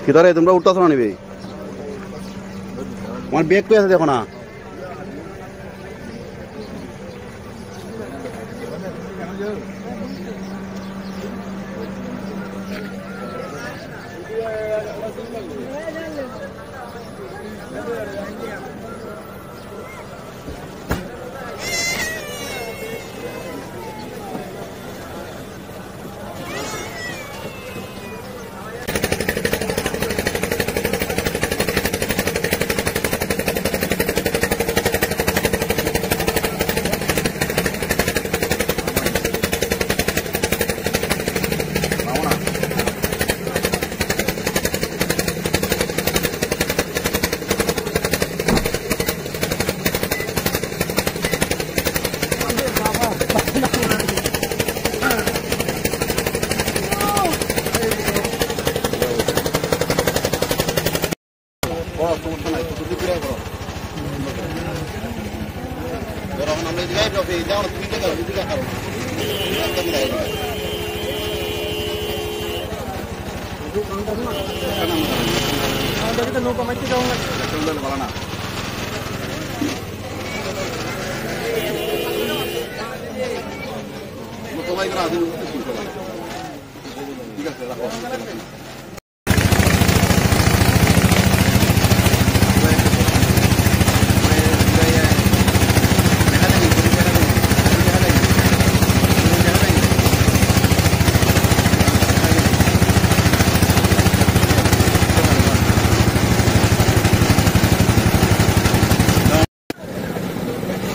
ভিতরে তোমরা উঠতেছ না নিবে আমার ব্যাগ কই আছে দেখো না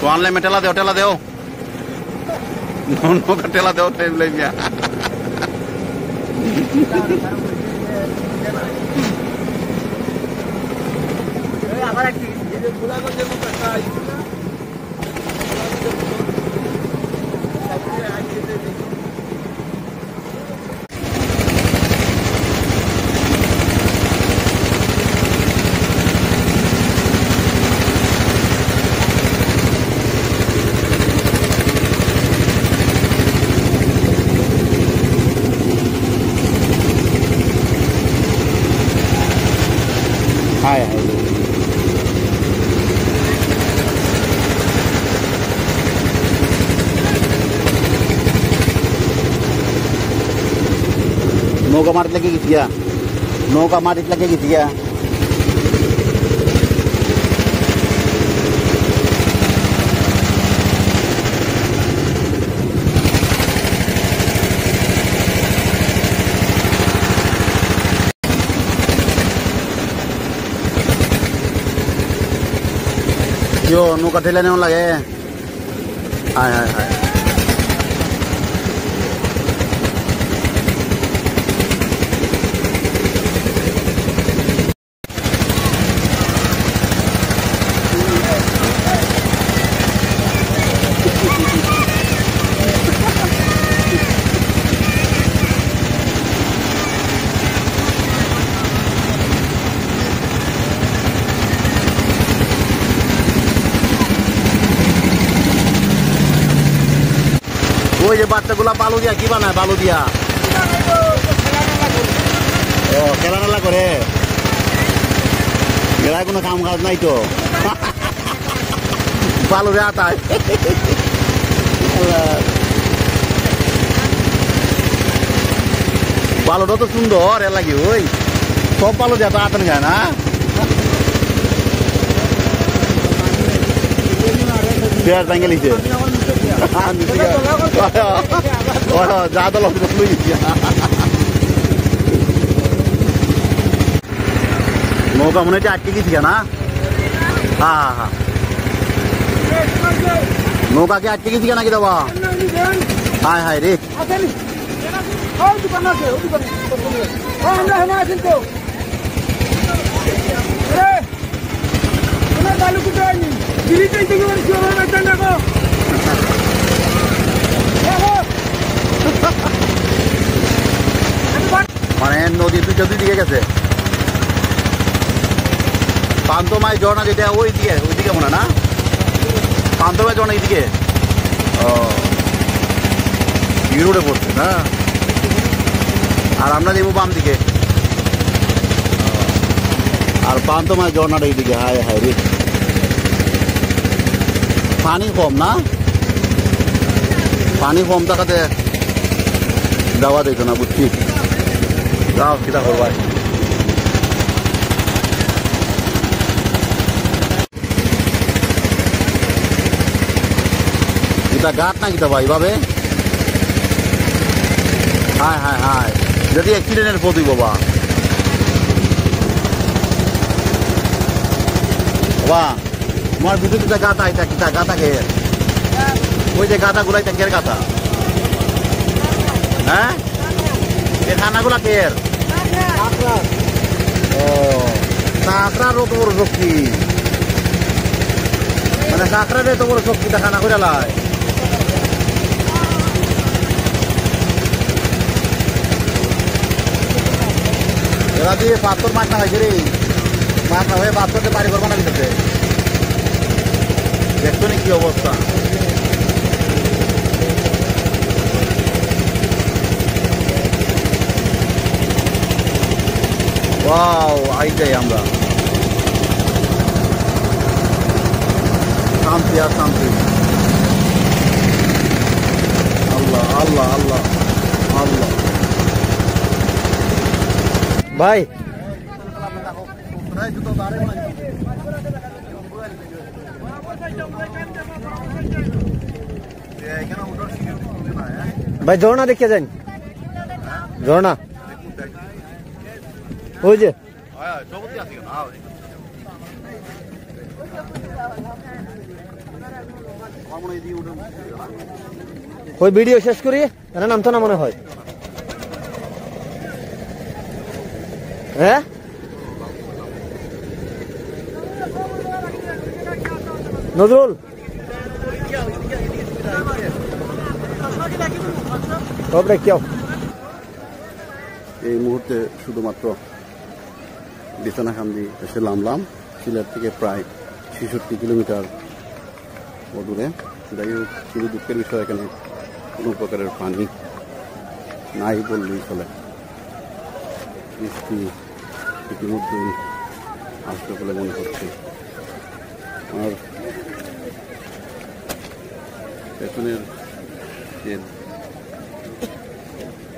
तो ऑनलाइन में टेला दो दोनों का टेला दो टाइम ले गया नौका मारित लगे गया नौका मारित लगे गया क्यों नौका ठेला नहीं लगे हाय हाय हाय ওই যে বাচ্চাগুলা বালু দিয়া কি বানায় বালু দিয়া ও খেলা নালা করে এরা কোনো কাম কাজ নাই তো বালু রে আতায় বালুটা তো সুন্দর এর লাগি ওই সব বালু দিয়া তো আতেন গায় না পেয়ার ভাঙে লিছে যা তো লোক নৌকা মনে হচ্ছে আটকে গেছি না হ্যাঁ হ্যাঁ নৌকা কি আটকে গেছি নাকি দেবা হায় হায় রে মানে নদী দুইটা দুই দিকে গেছে পান্তমাই ঝর্ণা যেটা ওইদিকে মনে না পান্তমাই ঝর্ণা এইদিকে ও রোডে পড়ছে না আর আমরা যাবো বাম দিকে আর পান্তমায় ঝর্ণাটা এইদিকে, হায় হায় রে, পানি কম না, পানি কম থাকাতে যাওয়া দিত না, বুঝছি। যাও কিতা করবাই। এটা গাছ না কিতা ভাই ভাবে, হায় হায় হায়, যদি অ্যাক্সিডেন্টের পথই বাবা। বাবা তোমার দুটো দুটা গাথা, এটা কিতা গাথা কে, ওই যে গাথা গুলাই কের গাথা, হ্যাঁ এ খানাগুলা কের? ও কাঁকড়ার অত বড় শক্তি, মানে কাঁকড়ার এত বড় শক্তিটা খানা করে লাই। এরা দিয়ে পাথর মাছ না হয়েছে রে, মাছ না হয়ে পাথরকে বাড়ি করবো না ভিতরে, দেখছো নি কি অবস্থা। ওয়াও আই যাই আমরা, শান্তি আর শান্তি। আল্লাহ আল্লাহ আল্লাহ আল্লাহ। ভাই ভাই ঝর্ণা দেখে যান, ঝর্ণা ওই যে ওই ভিডিও শেষ করি, নামতো না মনে হয়। হ্যাঁ নজরুল এই মুহূর্তে শুধুমাত্র বিছানাকান্দি এসে নামলাম, সিলেট থেকে প্রায় ৬৬ কিলোমিটার দূরে। যাই হোক, শুধু দুঃখের বিষয় এখানে কোনো প্রকারের পানি নাই বললেই চলে। বৃষ্টি ইতিমধ্যেই আসবে বলে মনে হচ্ছে। আর পেছনের যে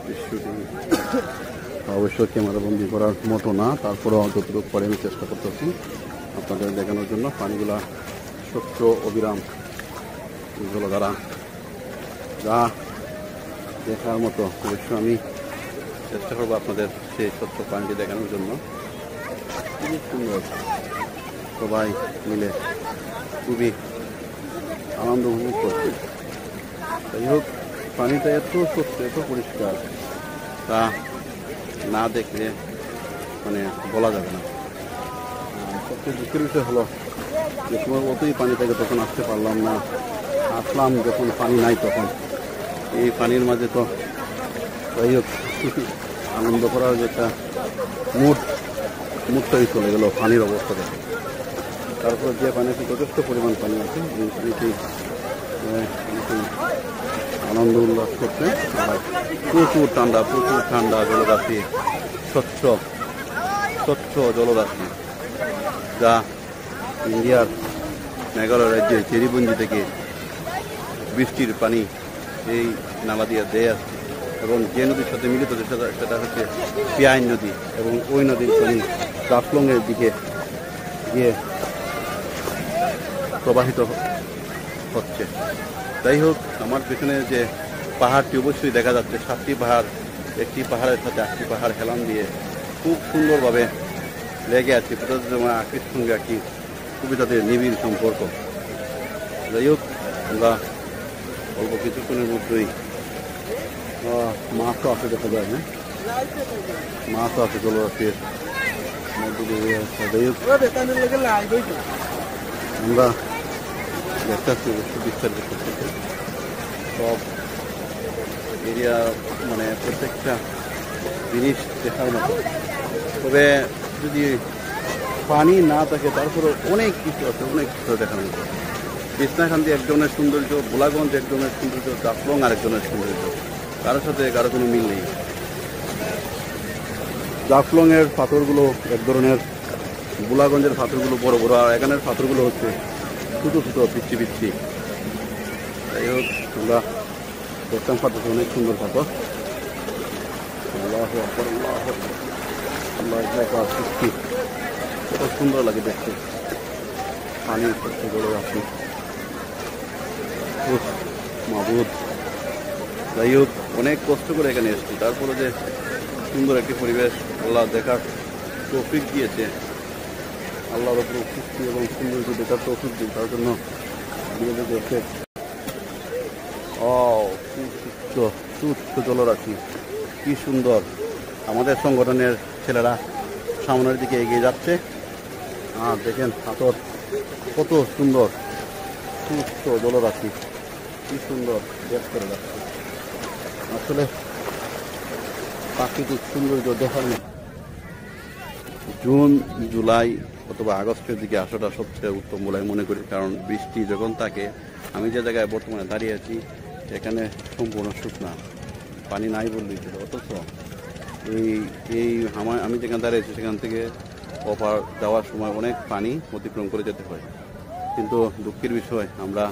দৃশ্যটি অবশ্য ক্যামেরাবন্দি করার মতো না, তারপরেও যতটুকু পরে আমি চেষ্টা করতেছি আপনাদের দেখানোর জন্য। পানিগুলা স্বচ্ছ অবিরাম জলধারা, যা দেখার মতো। অবশ্য আমি চেষ্টা করবো আপনাদের সেই স্বচ্ছ পানিটি দেখানোর জন্য। খুবই সুন্দর, সবাই মিলে খুবই আনন্দ উপভোগ করছে। যাই হোক, পানিটা এত স্বচ্ছ, এত পরিষ্কার, তা না দেখলে মানে বলা যাবে না। সবচেয়ে দুঃখের বিষয় হলো যে সময় মতোই পানি থেকে তখন আসতে পারলাম না, আসলাম যখন পানি নাই তখন। এই পানির মাঝে তো যাই হোক আনন্দ করার যে একটা মুডটাই চলে গেল পানির অবস্থা দেখে। তারপর যে পানিতে যথেষ্ট পরিমাণ পানি আছে, এই পানিতেই আনন্দ উল্লাস করতে। আর প্রচুর ঠান্ডা জলরাশি, স্বচ্ছ জলরাশি, যা ইন্ডিয়ার মেঘালয় রাজ্যে চেরিপুঞ্জি থেকে বৃষ্টির পানি এই নালা দিয়ে দেয় আসছে। এবং যে নদীর সাথে মিলিত হচ্ছে সেটা হচ্ছে পিয়াইন নদী, এবং ওই নদীর পানি জাফলংয়ের দিকে গিয়ে প্রবাহিত হচ্ছে। যাই হোক, আমার পেছনে যে পাহাড়টি অবশ্যই দেখা যাচ্ছে, 7টি পাহাড়, একটি পাহাড়ের সাথে 8টি পাহাড় হেলান দিয়ে খুব সুন্দরভাবে লেগে আছে। আঁকির সঙ্গে আঁকি খুবই তাদের নিবিড় সম্পর্ক। যাই হোক, আমরা অল্প কিছুক্ষণের মধ্যেই মাছও আছে দেখা যায়, হ্যাঁ মাছও আছে জলরাশির মধ্যে দিয়ে। যাই হোক, আমরা দেখতে পাচ্ছি অবশ্যই বিস্তারিত করতে সব এরিয়া, মানে প্রত্যেকটা জিনিস দেখার মতো। তবে যদি পানি না থাকে তারপরে অনেক কিছু আছে, অনেক কিছু দেখার মতো। বিছনাকান্দি এক ধরনের সৌন্দর্য, ভোলাগঞ্জ এক ধরনের সৌন্দর্য, জাফলং আরেক ধরনের সৌন্দর্য, কারোর সাথে কারো কোনো মিল নেই। জাফলংয়ের পাথরগুলো এক ধরনের গোলাগঞ্জের পাথরগুলো বড় বড়, আর এখানের পাথরগুলো হচ্ছে ছোটো ছোটো পিচ্ছি পিচ্ছি। যাই হোক, আমরা দেখতাম পাথর অনেক সুন্দর পাথর। আল্লাহু আকবার, আল্লাহু আকবার, আল্লাহু আকবার, সত্যি কত সুন্দর লাগে দেখতে। পানি কষ্ট করে আছে, মাবুদ। যাই হোক, অনেক কষ্ট করে এখানে এসেছি, তারপরে যে সুন্দর একটি পরিবেশ আল্লাহ দেখার তৌফিক দিয়েছে, আল্লাহর উপর সৃষ্টি এবং সৌন্দর্য দেখার তৌফিক দিন, তার জন্য সুস্থ জলরাশি, কি সুন্দর। আমাদের সংগঠনের ছেলেরা সামনের দিকে এগিয়ে যাচ্ছে, আর দেখেন পাথর কত সুন্দর, সুস্থ জলরাশি, কি সুন্দর দেখ করে যাচ্ছে। আসলে প্রাকৃতিক সৌন্দর্য দেখার মতো। জুন, জুলাই অথবা আগস্টের দিকে আসাটা সবচেয়ে উত্তম বলে মনে করি, কারণ বৃষ্টি যখন থাকে, আমি যে জায়গায় বর্তমানে দাঁড়িয়ে আছি এখানে সম্পূর্ণ শুকনা, পানি নাই বললেই ছিল। অথচ আমি যেখানে দাঁড়িয়েছি সেখান থেকে ওপার যাওয়ার সময় অনেক পানি অতিক্রম করে যেতে হয়। কিন্তু দুঃখের বিষয়, আমরা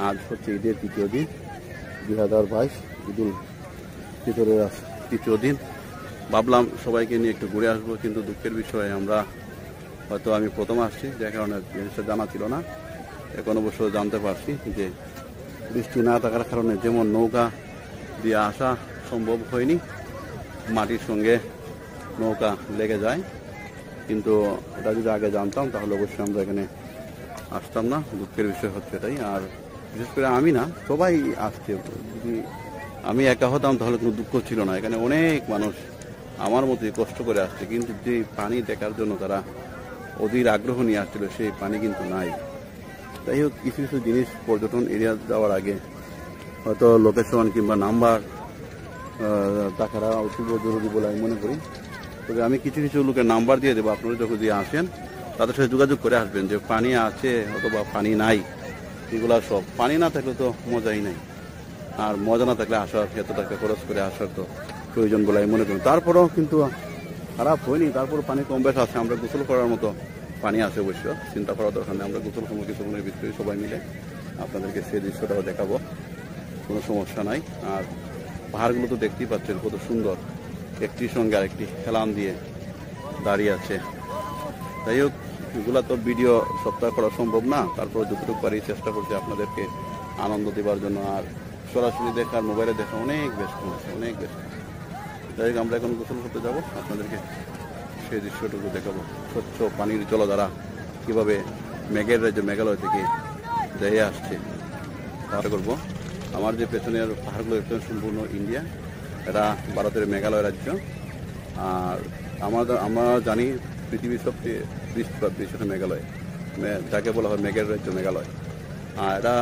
আজ হচ্ছে ঈদের তৃতীয় দিন, 2022 ঈদুল ফিতরের তৃতীয় দিন। ভাবলাম সবাইকে নিয়ে একটু ঘুরে আসবো, কিন্তু দুঃখের বিষয়ে হয়তো আমি প্রথম আসছি, যে কারণে জিনিসটা জানা ছিল না। এখন অবশ্য জানতে পারছি যে বৃষ্টি না থাকার কারণে যেমন নৌকা দিয়ে আসা সম্ভব হয়নি, মাটির সঙ্গে নৌকা লেগে যায়। কিন্তু এটা যদি আগে জানতাম তাহলে অবশ্যই আমরা এখানে আসতাম না। দুঃখের বিষয় হচ্ছে এটাই। আর বিশেষ করে আমি না, সবাই আসছে। যদি আমি একা হতাম তাহলে কোনো দুঃখ ছিল না। এখানে অনেক মানুষ আমার মতোই কষ্ট করে আসছে, কিন্তু যে পানি দেখার জন্য তারা অধীর আগ্রহ নিয়ে আসছিল, সেই পানি কিন্তু নাই। যাই হোক, কিছু কিছু জিনিস পর্যটন এরিয়া যাওয়ার আগে হয়তো লোকেশন কিংবা নাম্বার টাকাটা অতীব জরুরি বলে আমি মনে করি। তবে আমি কিছু কিছু লোকের নাম্বার দিয়ে দেবো, আপনারা যখন দিয়ে আসেন তাদের সাথে যোগাযোগ করে আসবেন যে পানি আছে অথবা পানি নাই। এগুলা সব, পানি না থাকলে তো মজাই নাই, আর মজা না থাকলে আসার, এত টাকা খরচ করে আসার তো প্রয়োজন বলে আমি মনে করি। তারপরেও কিন্তু খারাপ হয়নি, তারপর পানি কম বেশ আছে, আমরা গোসল করার মতো পানি আছে। অবশ্য চিন্তা করার দরকার নেই, আমরা গোসল সময় কিছুক্ষণের ভিতরে সবাই মিলে আপনাদেরকে সেই দৃশ্যটাও দেখাবো, কোনো সমস্যা নাই। আর পাহাড়গুলো তো দেখতেই পাচ্ছেন কত সুন্দর, একটির সঙ্গে আরেকটি হেলান দিয়ে দাঁড়িয়ে আছে। যাই হোক, এগুলা তো ভিডিও সপ্তাহ করা সম্ভব না, তারপর যতটুকু পারি চেষ্টা করছি আপনাদেরকে আনন্দ দেওয়ার জন্য। আর সরাসরি দেখা আর মোবাইলে দেখা অনেক ব্যস্ত আছে, অনেক ব্যস্ত। যাই হোক, আমরা এখন গোসল করতে যাবো, আপনাদেরকে সেই দৃশ্যটুকু দেখাবো। স্বচ্ছ পানির জলধারা কীভাবে মেঘের রাজ্য মেঘালয় থেকে দেয়ে আসছে তাহলে করবো। আমার যে পেছনের পাহাড়গুলো সম্পূর্ণ ইন্ডিয়া, এটা ভারতের মেঘালয় রাজ্য। আর আমরা জানি পৃথিবীর সবচেয়ে বৃষ্টিপাত দেশ হচ্ছে মেঘালয়, যাকে বলা হয় মেঘের রাজ্য মেঘালয়। আর এটা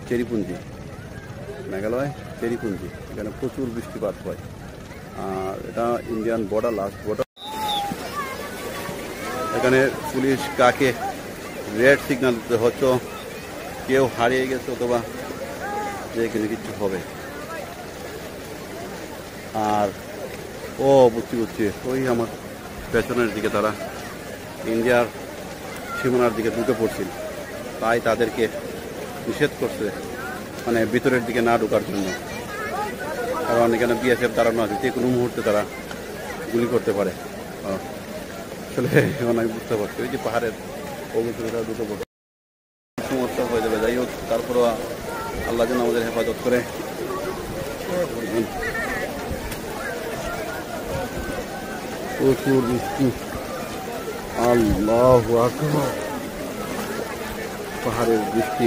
চেরিপুঞ্জি, মেঘালয় চেরিপুঞ্জি, এখানে প্রচুর বৃষ্টিপাত হয়। আর এটা ইন্ডিয়ান বর্ডার, লাস্ট বর্ডার। এখানে পুলিশ কাকে রেড সিগন্যাল দিতে হচ্ছে, কেউ হারিয়ে গেছে অথবা যে এখানে কিছু হবে। আর বুঝছি ওই আমার পেছনের দিকে তারা ইন্ডিয়ার সীমানার দিকে ঢুকে পড়ছিল, তাই তাদেরকে নিষেধ করছে, মানে ভিতরের দিকে না ঢোকার জন্য। কারণ এখানে বিএসএফ দাঁড়ানো আছে, যে কোনো মুহূর্তে তারা গুলি করতে পারে। আসলে এখন আমি বুঝতে পারছি ওই যে পাহাড়ের অবশ্যই তারা ঢুকে পড়ছে, সমস্যা হয়ে যাবে। যাই হোক, তারপরও আল্লাহ যেন আমাদের হেফাজত করে। প্রচুর বৃষ্টি, আল্লাহু আকবার, পাহাড়ের বৃষ্টি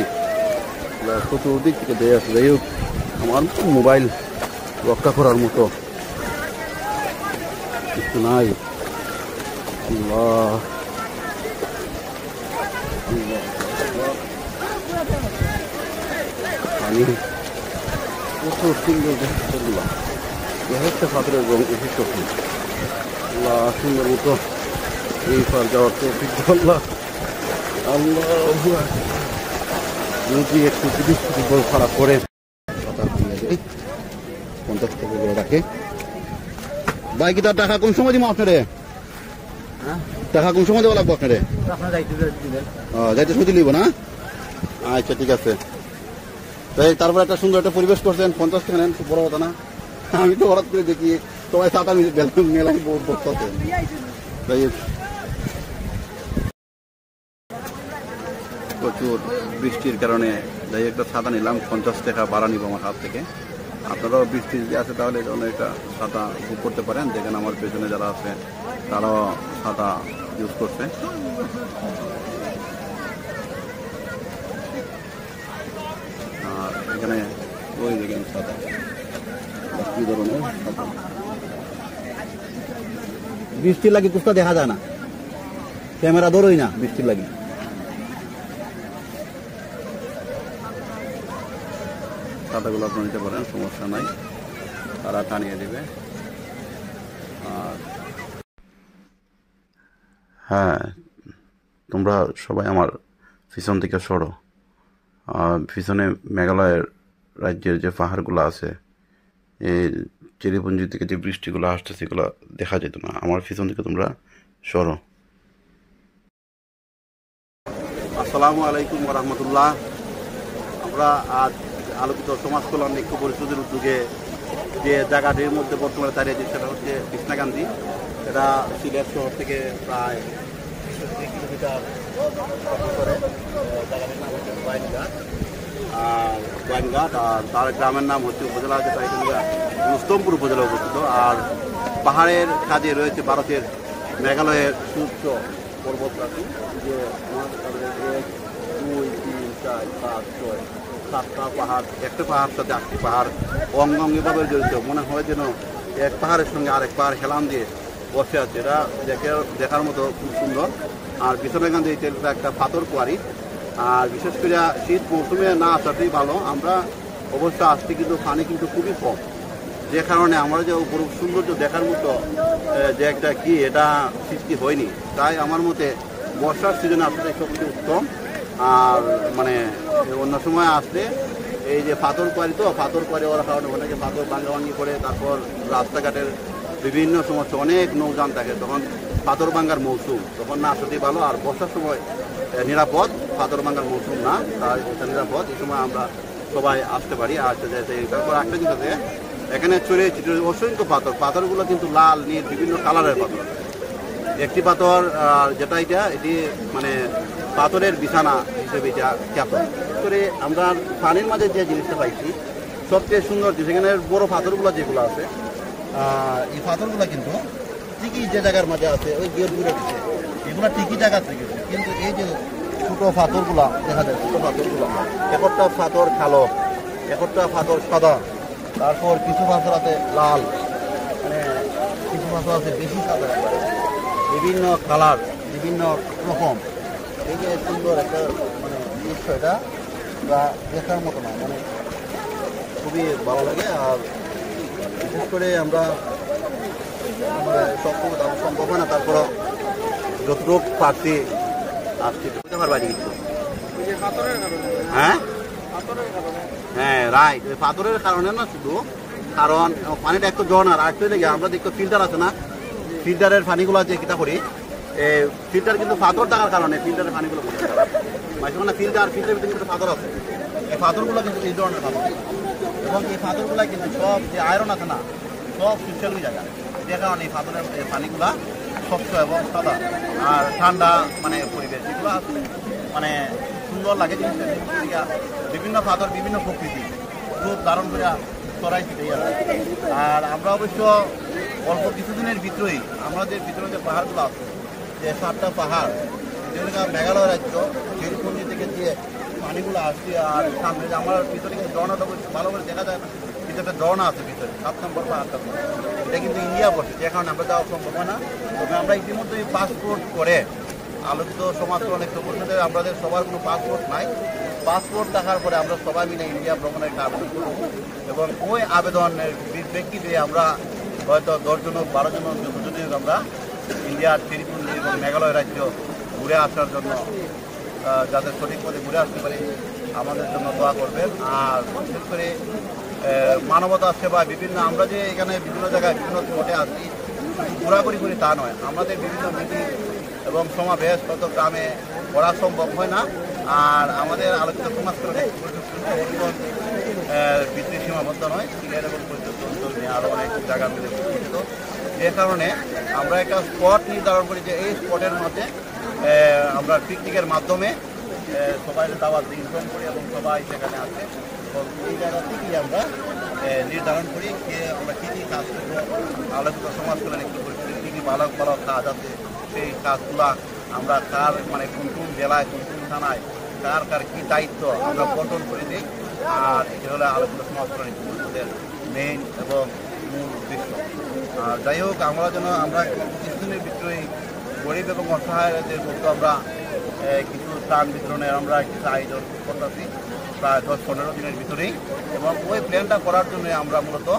চতুর্দিক থেকে দেয় আছে। যাই হোক, আমার মোবাইল রক্ষা করার মতো কিছু নাই। আল্লাহ পানি প্রচুর সুন্দর দেখতে, পাথরের রং এসে চোখে। আল্লাহ সুন্দর মতো এই পার যাওয়ার তো আল্লাহ আল্লাহ যদি একটু বল খারাপ করে 50 টাকা করে রাখে। ভাই কি তার টাকা কোন সময় দিব আপনারে? হ্যাঁ টাকা কোন সময় দেওয়া লাগবে আপনারে? যাইতে সময় দিলেই না? আচ্ছা ঠিক আছে। তারপর একটা সুন্দর একটা পরিবেশ করছেন, 50 টাকা নেন, বড় কথা না। আমি তো হঠাৎ করে দেখি সবাই ছাতা মেলায় বসতেছে। প্রচুর বৃষ্টির কারণে যাই একটা ছাতা নিলাম, 50 টাকা ভাড়া নিব আমার হাত থেকে। আপনারাও বৃষ্টি যদি আছে তাহলে একটা ছাতা বুক করতে পারেন। দেখেন আমার পেছনে যারা আছে তারাও ছাতা ইউজ করছে। আর এখানে ওই দেখেন ছাতা, কি ধরনের ছাতা। বৃষ্টির লাগে কুস্তা দেখা যায় না, ক্যামেরা ধরোই না বৃষ্টির লাগে। ছাতাগুলো আপনারা নিতে পারেন, সমস্যা নাই, তারা টানিয়ে দেবে। আর হ্যাঁ, তোমরা সবাই আমার পিছন থেকে সরো। পিছনে মেঘালয়ের রাজ্যের যে পাহাড়গুলো আছে, এই চেরিপুঞ্জি থেকে যে বৃষ্টিগুলো আসছে সেগুলো দেখা যেত না। আমার পিছন থেকে তোমরা সরো। আসসালামু আলাইকুম ওয়া রাহমাতুল্লাহ। আমরা আজ আলোকিত সমাজ কল্যাণ ঐক্য পরিষদের উদ্যোগে যে জায়গাটির মধ্যে বর্তমানে দাঁড়িয়েছে সেটা হচ্ছে কৃষ্ণাকান্দি। এটা সিলেট শহর থেকে প্রায় 2 কিলোমিটার করে। জায়গাটির নাম হচ্ছে গোয়াইনঘাট। আর তার গ্রামের নাম হচ্ছে উপজেলা, যেটা এটা রুস্তমপুর উপজেলা অবস্থিত। আর পাহাড়ের কাজে রয়েছে ভারতের মেঘালয়ের সুউচ্চ পর্বতরাজি, যে 1 2 3 4 5 6 7টা পাহাড়, একটা পাহাড় সাথে 8টি পাহাড় অঙ্গাঙ্গিভাবে জড়িত। মনে হয় যেন এক পাহাড়ের সঙ্গে আরেক পাহাড় হেলান দিয়ে বসে আছে। এটা দেখার মতো খুব সুন্দর। আর পিছনে গান্ধী এটা একটা পাথর কোয়ারি। আর বিশেষ করে শীত মৌসুমে না আসাটাই ভালো। আমরা অবশ্য আসছি, কিন্তু পানি কিন্তু খুবই কম, যে কারণে আমরা যে অপরূপ সৌন্দর্য দেখার মতো যে একটা কি এটা সৃষ্টি হয়নি। তাই আমার মতে বর্ষার সিজনে আসলে সবচেয়ে উত্তম। আর মানে অন্য সময় আসলে এই যে পাথর কোয়ারি, তো পাথর কোয়ারি হওয়ার কারণে অনেকে পাথর ভাঙ্গাভাঙ্গি করে, তারপর রাস্তাঘাটের বিভিন্ন সমস্যা, অনেক নৌযান থাকে, তখন পাথর ভাঙ্গার মৌসুম, তখন না আসাতেই ভালো। আর বর্ষার সময় নিরাপদ, পাথর ভাঙ্গার মৌসুম না, তাই এটা নিরাপদ। এই সময় আমরা সবাই আসতে পারি। আর তারপর একটা জিনিস আছে, এখানে চড়ে অসংখ্য পাথরগুলো কিন্তু লাল নীল বিভিন্ন কালারের পাথর। একটি পাথর যেটা এটি মানে পাথরের বিছানা হিসেবে এটা খ্যাত করে। আমরা পানির মাঝে যে জিনিসটা পাইছি সবচেয়ে সুন্দর, সেখানে বড় পাথরগুলো যেগুলো আছে, এই পাথরগুলো কিন্তু ঠিকই যে জায়গার মাঝে আছে ওই গিয়ে ঘুরে দিচ্ছে, এগুলো ঠিকই জায়গা থেকে। কিন্তু এই যে ছোটো পাথরগুলো দেখা যায়, ছোটো পাথরগুলো একটা পাথর কালো, একটা পাথর সাদা, তারপর কিছু পাথর আছে লাল, মানে কিছু পাথর আছে বেশি সাদা, বিভিন্ন কালার, বিভিন্ন রকম। এই যে সুন্দর একটা মানে দৃশ্য, এটা দেখার মতো না, মানে খুবই ভালো লাগে। আর বিশেষ করে আমরা সবসময় সম্ভব হয় না, তারপর যতটুক পারছি আসছি। আমার বাড়ি কিন্তু হ্যাঁ হ্যাঁ রাইট, ওই পাথরের কারণে না শুধু, কারণ পানিটা একটু ঝর্ণার। আর একটু লেগে আমরা দেখতে ফিল্টার আছে না, ফিল্টারের পানিগুলো যে কিতা করি, ফিল্টার কিন্তু পাথর থাকার কারণে ফিল্টারের পানিগুলো মাঝে মানে ফিল্টারের ভিতরে কিন্তু পাথর আছে। এই পাথরগুলো কিন্তু এই ধরনের পাথর, এবং এই পাথরগুলো কিন্তু সব যে আয়রন আছে না, সব সুইচের জায়গা, যে কারণে এই পাথরের পানিগুলা স্বচ্ছ এবং সাদা আর ঠান্ডা মানে পরিবেশ, এগুলো মানে সুন্দর লাগে জিনিসটা। বিভিন্ন পাথর বিভিন্ন প্রকৃতি রূপ ধারণ করে ছড়াই ছিটেই আছে। আর আমরা অবশ্য অল্প কিছুদিনের ভিতরেই আমাদের ভিতরে যে পাহাড়গুলো আছে, যে 7টা পাহাড়, যেগুলো মেঘালয় রাজ্য চেরিপুঞ্জি থেকে যে পানিগুলো আসছে, আর সামনে যে আমার ভিতরে কিন্তু ঝর্ণাটা ভালো করে দেখা যায় না, কিন্তু একটা ঝর্ণা আছে ভিতরে 7 নম্বর পাহাড়টা, এটা কিন্তু ইন্ডিয়া বসে, যে কারণে আমরা যাওয়া সম্ভব হয় না। তবে আমরা ইতিমধ্যেই পাসপোর্ট করে আলোচিত সমাজ অনেক পরিষদে আমাদের সবার কোনো পাসপোর্ট নাই। পাসপোর্ট থাকার পরে আমরা সবাই মিলে ইন্ডিয়া ভ্রমণের একটা আবেদন করব, এবং ওই আবেদনের প্রেক্ষিতে আমরা হয়তো 10 জন 12 জন যতজনের আমরা ইন্ডিয়ার চেরিপুঞ্জি এবং মেঘালয় রাজ্য ঘুরে আসার জন্য, যাতে সঠিক পথে ঘুরে আসতে পারি, আমাদের জন্য দোয়া করবেন। আর বিশেষ করে মানবতা সেবা বিভিন্ন, আমরা যে এখানে বিভিন্ন জায়গায় বিভিন্ন মঠে আসি, ঘোরাঘুরি করি তা নয়, আমাদের বিভিন্ন নীতি এবং সমাবেশ তত গ্রামে করা সম্ভব হয় না। আর আমাদের আলোচিত সমাজ কল্যাণ ভিত্তি সীমাবদ্ধ নয়, সিলেট এবং পর্যটন অঞ্চল নিয়ে আরও অনেক জায়গা মিলে গঠিত। যে কারণে আমরা একটা স্পট নির্ধারণ করি যে এই স্পটের মধ্যে আমরা পিকনিকের মাধ্যমে সবাই দাওয়াত ইনফর্ম করি এবং সবাই সেখানে আসে। এবং এই জায়গা থেকেই আমরা নির্ধারণ করি যে আমরা কী কী কাজ করবো, আলোচিত সমাজ কল্যাণে কী করছি, কী কী ভালো ভালো কাজ আছে, সেই কাজগুলা আমরা কার মানে কোন কোন জেলায় কোন কোন থানায় কার কার কী দায়িত্ব আমরা বন্টন করে দিই। আর এটা হলো আলোচিত সমাজ কল্যাণ কমিটির মেইন এবং মূল উদ্দেশ্য। আর যাই হোক, আমরা যেন আমরা কিছুদিনের ভিতরেই গরিব এবং অসহায়দের মধ্যে আমরা কিছু ত্রাণ বিতরণের আমরা কিছু আয়োজন করতেছি প্রায় 10-15 দিনের ভিতরেই। এবং ওই প্ল্যানটা করার জন্য আমরা মূলত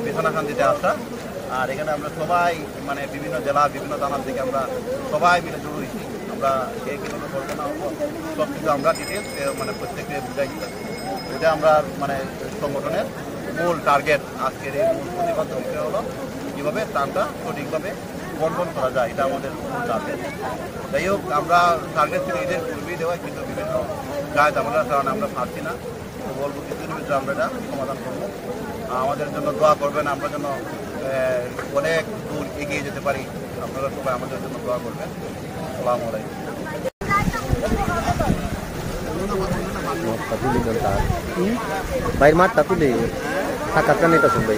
বিছানাকান্দিতে আসা। আর এখানে আমরা সবাই মানে বিভিন্ন জেলা বিভিন্ন থানার থেকে আমরা সবাই মিলে জড়ো হয়েছি। আমরা কে কীভাবে করবো না সব কিছু আমরা ডিটেলস মানে প্রত্যেকে বুঝাই দিতে। এটা আমরা মানে সংগঠনের মূল টার্গেট, আজকের এই মূল প্রতিপাদ্য বিষয় হলো কীভাবে ত্রাণটা সঠিকভাবে বন্টন করা যায়, এটা আমাদের মূল টার্গেট। যাই হোক, আমরা টার্গেট ছিল ঈদের পূর্বেই দেওয়া, কিন্তু বিভিন্ন কাজ আমাদের কারণে আমরা পারছি না। তো বলবো কিছুদিনের ভিতরে আমরা এটা সমাধান করবো। আমাদের জন্য দোয়া করবেন, আমরা যেন অনেক দূর এগিয়ে যেতে পারি। আপনারা সবাই আমাদের জন্য দোয়া করবেন। আসসালামু আলাইকুম। বাইর মাঠ তুলে থাকা নেতা শুনবে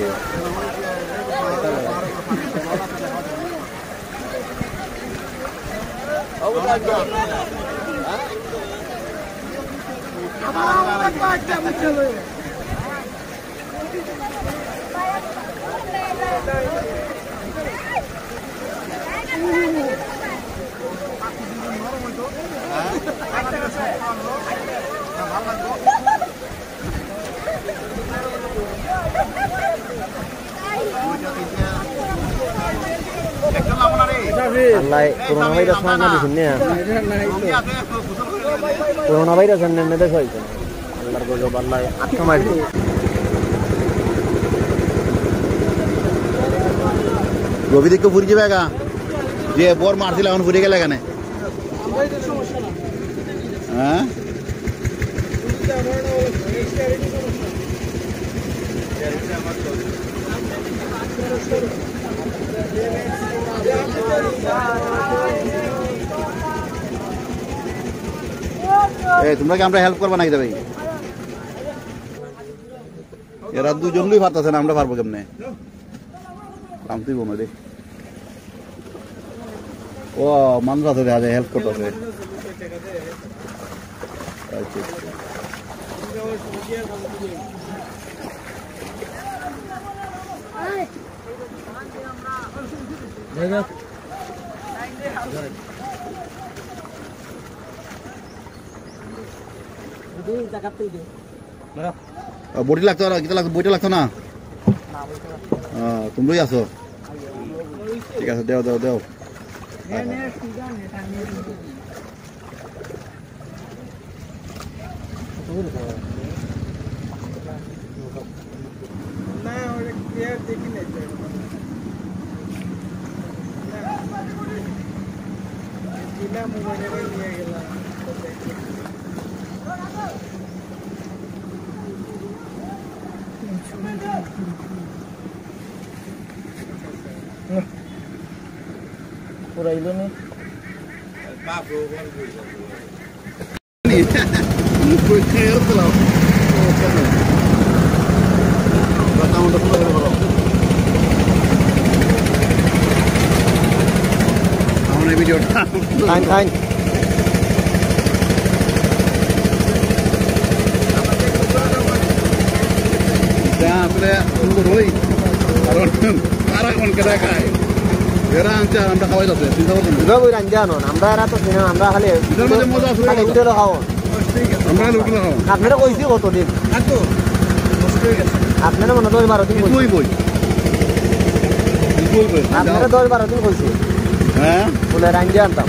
করোনা ভাইরাস না দিচ্ছেন করোনা ভাইরাস দেশ হয়েছে আল্লাহর গজব, আল্লাহ আটকা মারবে। রবি দিকে ফুরি যাবে গা যে বর মারছিল এখন ফুরে গেলে এখানে। হ্যাঁ তোমরা কি আমরা হেল্প করবো নাকি ভাই? এরা দুজনই পারতেছে না, আমরা পারবো কেমনে? কাম তুই বোন রে ও মানুষ আছে হেল্প করতেছে। বটি লাগতো বইটা লাগতো না, তোমরাই আছো? ঠিক আছে, দেও দেও দেও। পুরাইলো নি ভিডিওটা আসলে সুন্দর হই কারণ তারা কোন কেটে খায় এরা আনছে আর আমরা খাওয়াই যাচ্ছে চিন্তা করছেন জানো আমরা এরা তো চিনি আমরা খালি মজা আছে উঠেলো খাও আমরা উঠলো খাওয়া আপনারা কইছি কতদিন আপনারা মনে 10-12 দিন বই বই আপনারা 10-12 দিন কইছি। হ্যাঁ বলে রাঞ্জা আনতাম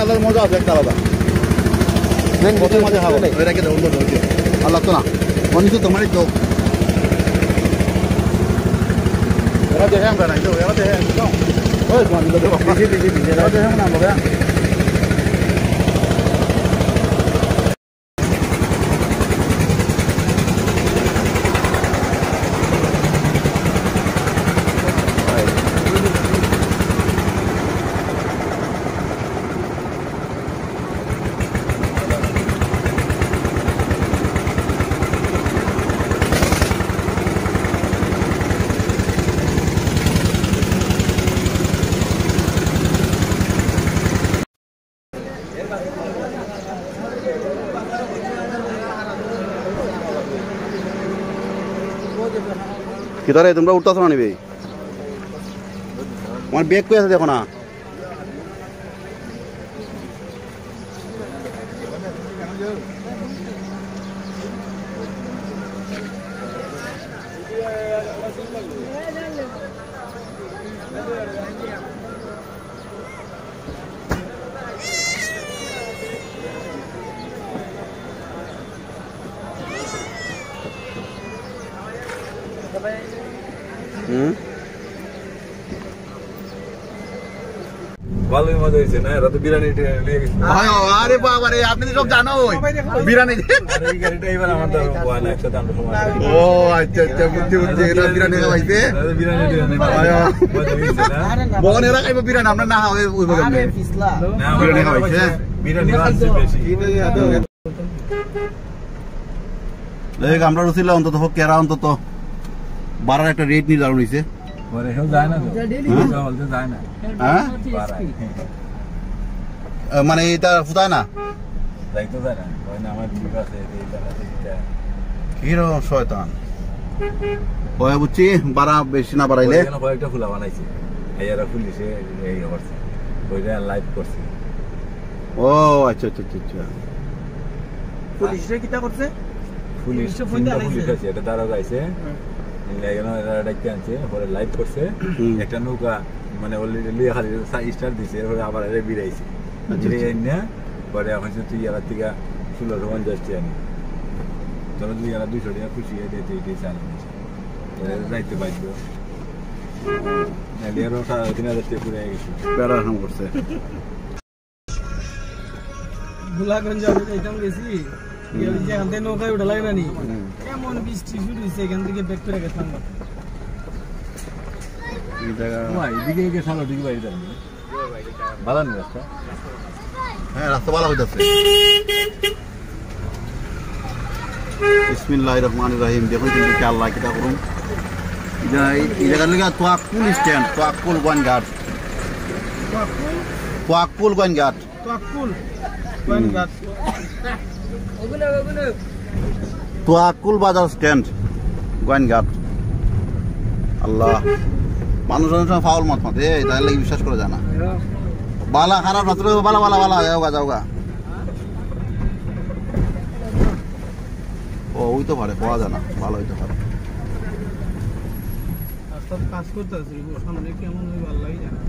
আল্লাহর মজা আছে একটা আলাদা কত মজা খাবো এরাকে দেবো আল্লাহ তো না মনে তো তোমারই তো এরা দেখে আমরা নাই তো এরা দেখে ওই তোমার দিকে দিদি না বাবা কিতারে তোমরা উঠতেছো না নিবে আমার ব্যাগ কই আছে দেখো না ভালোই মজা হয়েছে না এরা তো বিরিয়ানি নিয়ে গেছে আরে বাবা রে আপনি তো সব জানো বিরিয়ানি আর এই গাড়িটা এবার আমার তো হয় না একসাথে আমরা সময় ও আচ্ছা আচ্ছা বুঝছি বুঝছি এটা বিরিয়ানি খাইছে বিরিয়ানি মজা হয়েছে না বনেরা খাইবো বিরিয়ানি আমরা না হয় ওই বলে না বিরিয়ানি খাইছে বিরিয়ানি আছে বেশি দেখ আমরা রুচিলা অন্তত হোক কেরা অন্তত বাড়ার একটা রেট নির্ধারণ হয়েছে পরে হেও যায় না তো হলতে যায় না হ্যাঁ মানে এটা ফুটায় না যাইতে যায় না হয় না আমার বিল আছে এই জায়গাতে কিরকম শয়তান ওই বুঝছি বাড়া বেশি না বাড়াইলে এখানে কয়েকটা ফুলা বানাইছে এরা ফুলিছে এই করছে ওইটা লাইভ করছে ও আচ্ছা আচ্ছা আচ্ছা আচ্ছা পুলিশে কিটা করছে পুলিশ আছে এটা দ্বারা যাইছে এরা ডাকতে আনছে পরে লাইভ করছে একটা নৌকা মানে অলরেডি লিয়ে খালি স্টার দিছে এরপরে আবার এরা বিরাইছে বিরাই না পরে এখন তুই এরা থেকে 1650 টাকা আনি তোরা দুই এরা 200 টাকা খুশি হয়ে দিতে এটাই চালু যাইতে পারত এলিয়ারও 3000 টাকা পুরে গেছে বেড়া হাম করছে গোলাগঞ্জ যাইতাম গেছি যেখান থেকে নৌকায় উঠা লাগে না নি এমন বৃষ্টি শুরু হয়েছে এখান থেকে ব্যাক করে গেছিলাম এদিকে গেছে দিকে বাইরে যাবে ভালো না রাস্তা হ্যাঁ রাস্তা ভালো হইতাছে বিসমিল্লাহির রহমানির রহিম দেখুন কিন্তু কি আল্লাহ কিটা করুন এই জায়গার লাগা তোয়াক্কুল স্ট্যান্ড তোয়াক্কুল গোয়ান ঘাট তোয়াক্কুল গোয়ান ঘাট তোয়াক্কুল বাজার স্ট্যান্ড গোয়ান ঘাট আল্লাহ মানুষ ফাউল মত মত তাই লাগে বিশ্বাস করা যায় না বালা খারাপ রাত্র বালা বালা বালা যাওগা যাওগা ও ওই তো পারে পাওয়া যায় না ভালো হইতে পারে সব কাজ করতে আছে সামনে কেমন ভালো লাগে জানা